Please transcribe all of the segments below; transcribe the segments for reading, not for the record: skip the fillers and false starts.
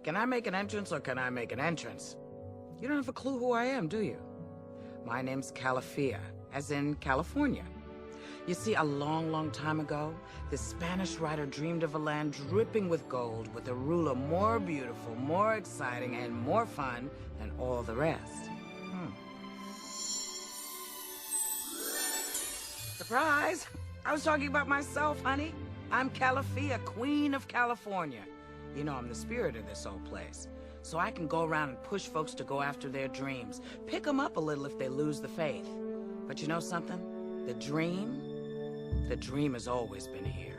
Can I make an entrance or can I make an entrance? You don't have a clue who I am, do you? My name's Calafia, as in California. You see, a long, long time ago, this Spanish writer dreamed of a land dripping with gold, with a ruler more beautiful, more exciting, and more fun than all the rest. Surprise! I was talking about myself, honey. I'm Calafia, Queen of California. You know, I'm the spirit of this old place. So I can go around and push folks to go after their dreams. Pick them up a little if they lose the faith. But you know something? The dream has always been here.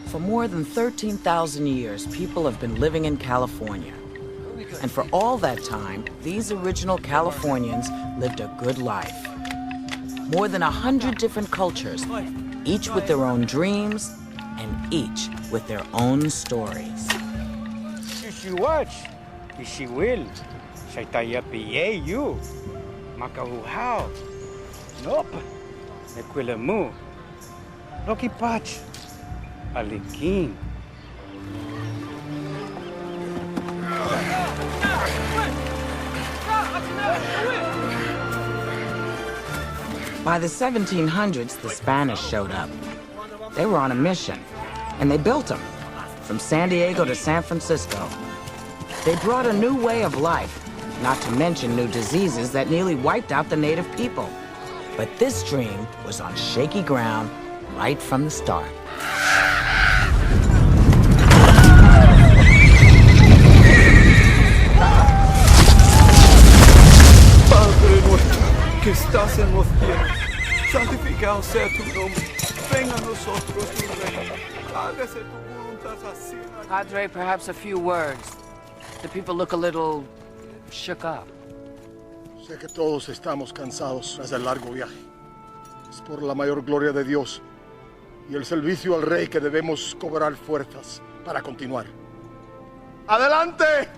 For more than 13,000 years, people have been living in California. And for all that time, these original Californians lived a good life. More than 100 different cultures, each with their own dreams, and each with their own stories. She watch, she will. Shaitaya PA you. Makahuhao. Nope. Nequilamu. Rocky Patch. Alikin. By the 1700s, the Spanish showed up. They were on a mission, and they built them, from San Diego to San Francisco. They brought a new way of life, not to mention new diseases that nearly wiped out the native people. But this dream was on shaky ground right from the start. Padre nuestro, que estás en los cielos, santificado sea tu nombre. Venga a nosotros tu reino. Hágase tu voluntad así en la... Padre, perhaps a few words. The people look a little shook up. Sé que todos estamos cansados tras el largo viaje. Es por la mayor gloria de Dios y el servicio al Rey que debemos cobrar fuerzas para continuar. ¡Adelante!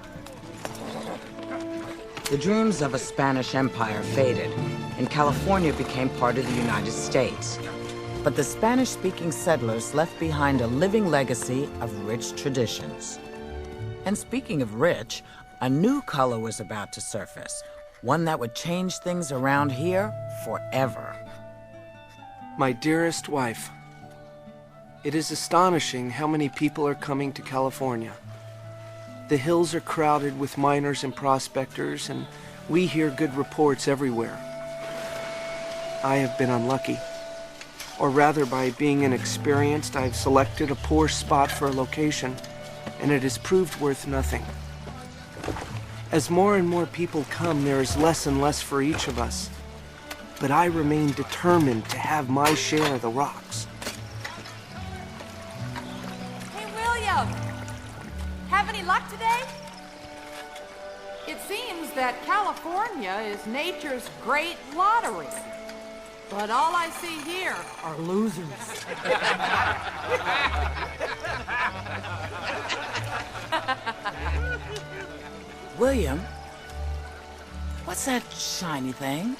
The dreams of a Spanish empire faded, and California became part of the United States. But the Spanish-speaking settlers left behind a living legacy of rich traditions. And speaking of rich, a new color was about to surface, one that would change things around here forever. My dearest wife, it is astonishing how many people are coming to California. The hills are crowded with miners and prospectors, and we hear good reports everywhere. I have been unlucky. Or rather, by being inexperienced, I've selected a poor spot for a location, and it has proved worth nothing. As more and more people come, there is less and less for each of us. But I remain determined to have my share of the rocks. Hey, William! Have any luck today? It seems that California is nature's great lottery. But all I see here are losers. William, what's that shiny thing?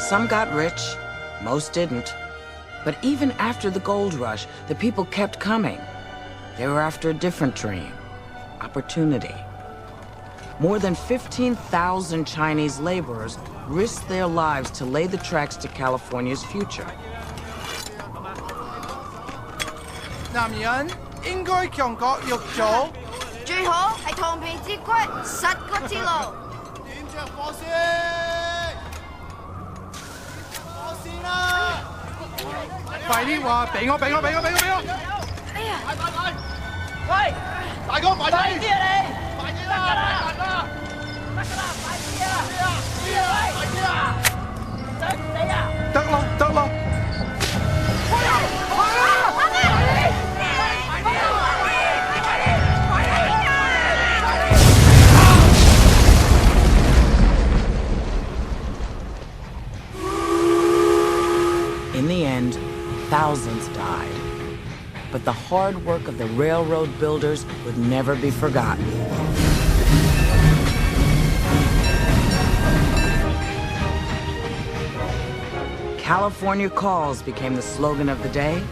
Some got rich, most didn't. But even after the gold rush, the people kept coming. They were after a different dream, opportunity. More than 15,000 Chinese laborers risked their lives to lay the tracks to California's future. 男人應該強國玉組，最好係銅皮之骨，實骨之路。點着火先，火線啦！快啲話俾我！哎呀！快！喂，大哥快啲啊你！快啲啦！得㗎啦！快啲啊！得你啊！得啦！快啦！ thousands died. But the hard work of the railroad builders would never be forgotten. California Calls became the slogan of the day,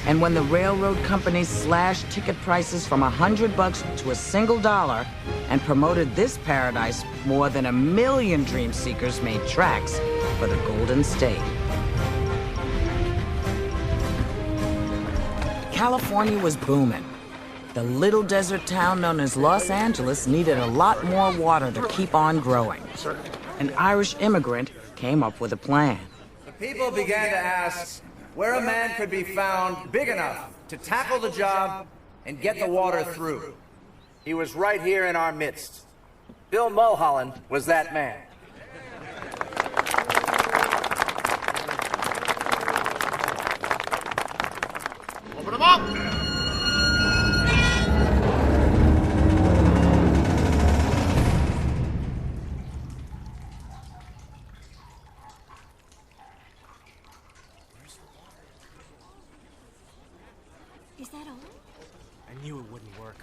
and when the railroad companies slashed ticket prices from $100 to a single dollar and promoted this paradise, more than 1 million dream seekers made tracks for the Golden State. California was booming. The little desert town known as Los Angeles needed a lot more water to keep on growing. An Irish immigrant came up with a plan. People began to ask where a man could be found big enough to tackle the job and get the water through. He was right here in our midst. Bill Mulholland was that man. Open them up! Is that all? I knew it wouldn't work.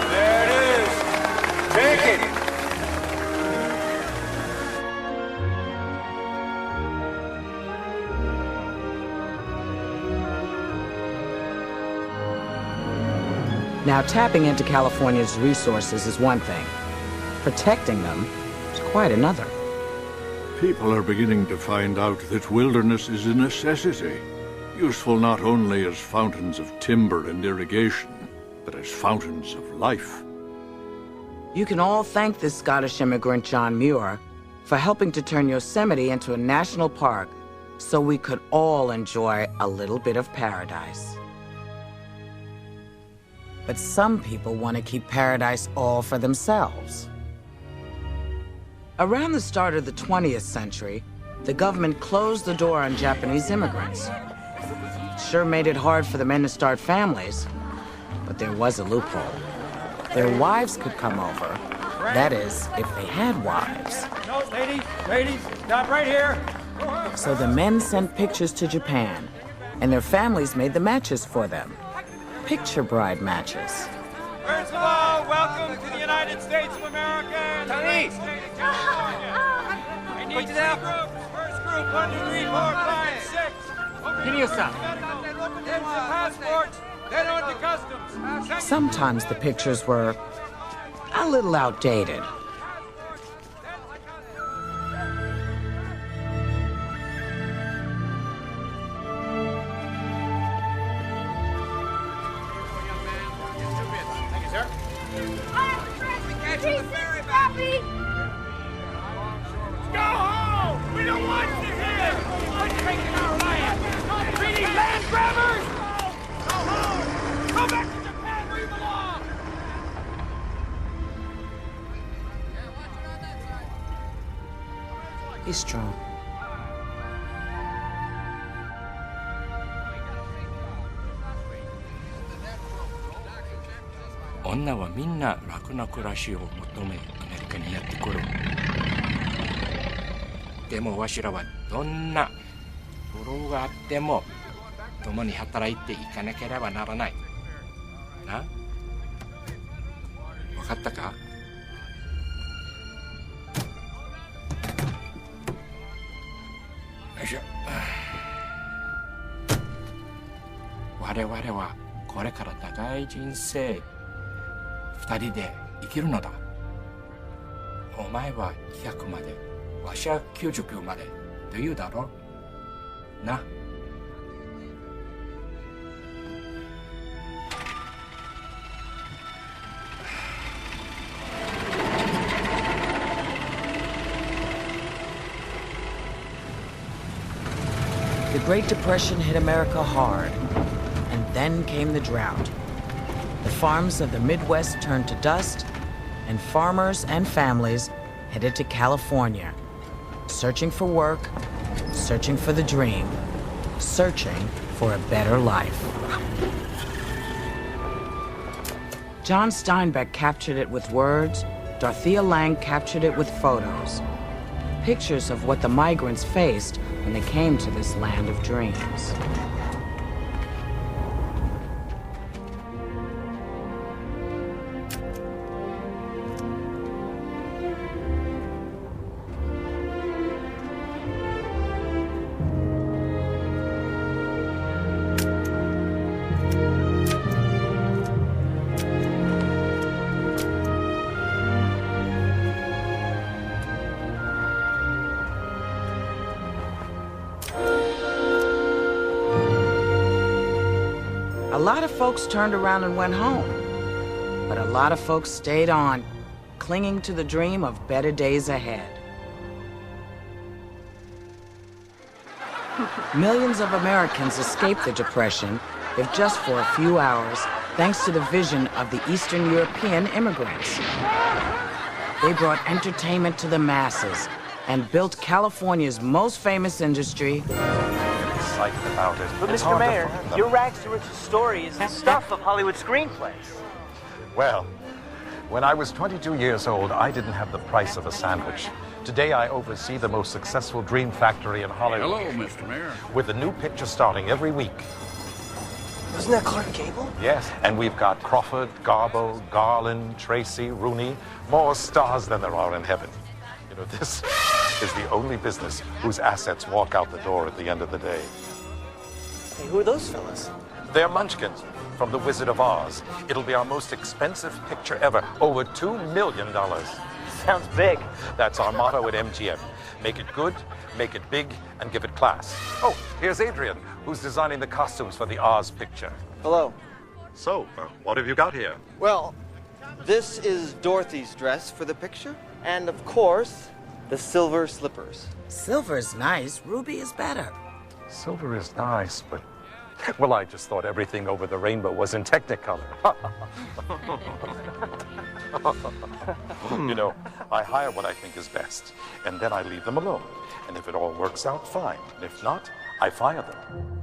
There it is. Take it. Now, tapping into California's resources is one thing. Protecting them is quite another. People are beginning to find out that wilderness is a necessity, useful not only as fountains of timber and irrigation, but as fountains of life. You can all thank this Scottish immigrant, John Muir, for helping to turn Yosemite into a national park so we could all enjoy a little bit of paradise. But some people want to keep paradise all for themselves. Around the start of the 20th century, the government closed the door on Japanese immigrants. Sure made it hard for the men to start families, but there was a loophole. Their wives could come over. That is, if they had wives. No, ladies, stop right here. So the men sent pictures to Japan, and their families made the matches for them. Picture bride matches. First of all, welcome to the United States of America and the great state of California. I need 3 groups. First group, 1, 2, 3, 4, 5, 6. Give me a sign. Then the passports, then on to customs. Sometimes the pictures were a little outdated. Go home! We don't want you here! We're taking our land! Treating land grabbers! Go home! Go back to Japan where you belong! Be strong. Onna wa minna raku na kurashi o motome Amerika ni yatte kuru. Demo washira wa donna furou ga atte mo tomo ni hataraite ikanakereba naranai. Na? Wakatta ka? よいしょ。我々はこれから長い人生2人で生きるのだ。お前は100まで、わしは99までというだろうな。The Great Depression hit America hard, and then came the drought. The farms of the Midwest turned to dust, and farmers and families headed to California, searching for work, searching for the dream, searching for a better life. John Steinbeck captured it with words. Dorothea Lange captured it with photos. Pictures of what the migrants faced when they came to this land of dreams. A lot of folks turned around and went home, but a lot of folks stayed on, clinging to the dream of better days ahead. Millions of Americans escaped the Depression, if just for a few hours, thanks to the vision of the Eastern European immigrants. They brought entertainment to the masses and built California's most famous industry. About it. But Mr. Mayor, your rags to riches story is the stuff of Hollywood screenplays. Well, when I was 22 years old, I didn't have the price of a sandwich. Today, I oversee the most successful dream factory in Hollywood. Hello, Mr. Mayor. With a new picture starting every week. Wasn't that Clark Gable? Yes, and we've got Crawford, Garbo, Garland, Tracy, Rooney, more stars than there are in heaven. You know, this is the only business whose assets walk out the door at the end of the day. Hey, who are those fellas? They're Munchkins from The Wizard of Oz. It'll be our most expensive picture ever, over $2 million. Sounds big. That's our motto at MGM. Make it good, make it big, and give it class. Oh, here's Adrian, who's designing the costumes for the Oz picture. Hello. So, what have you got here? Well, this is Dorothy's dress for the picture, and of course, the silver slippers. Silver's nice, ruby is better. Silver is nice, but... Well, I just thought everything over the rainbow was in Technicolor. You know, I hire what I think is best, and then I leave them alone. And if it all works out, fine. And if not, I fire them.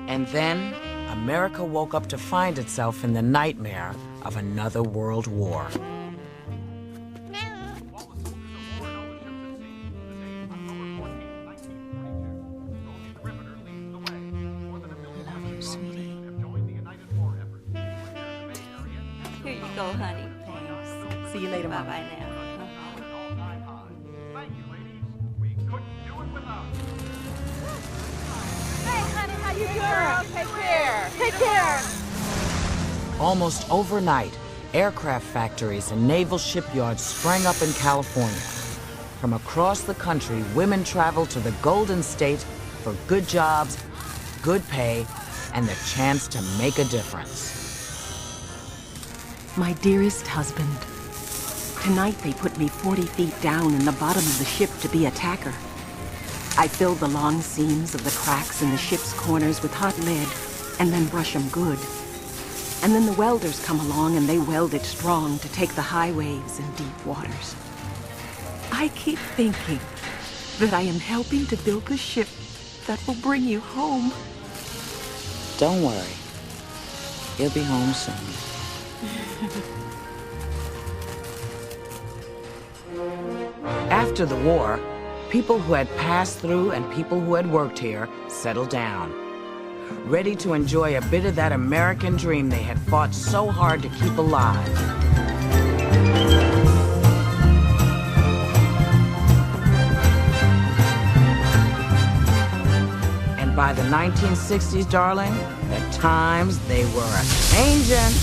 And then, America woke up to find itself in the nightmare of another world war. Here you go, honey. Thanks. See you later, bye-bye now. Girl, take care. Take care. Almost overnight, aircraft factories and naval shipyards sprang up in California. From across the country, women traveled to the Golden State for good jobs, good pay, and the chance to make a difference. My dearest husband, tonight they put me 40 feet down in the bottom of the ship to be a tacker. I filled the long seams of the cracks in the ship's corners with hot lead and then brush them good. And then the welders come along and they weld it strong to take the high waves and deep waters. I keep thinking that I am helping to build the ship that will bring you home. Don't worry. He'll be home soon. After the war, people who had passed through and people who had worked here settled down, ready to enjoy a bit of that American dream they had fought so hard to keep alive. And by the 1960s, darling, the times they were a-changin'.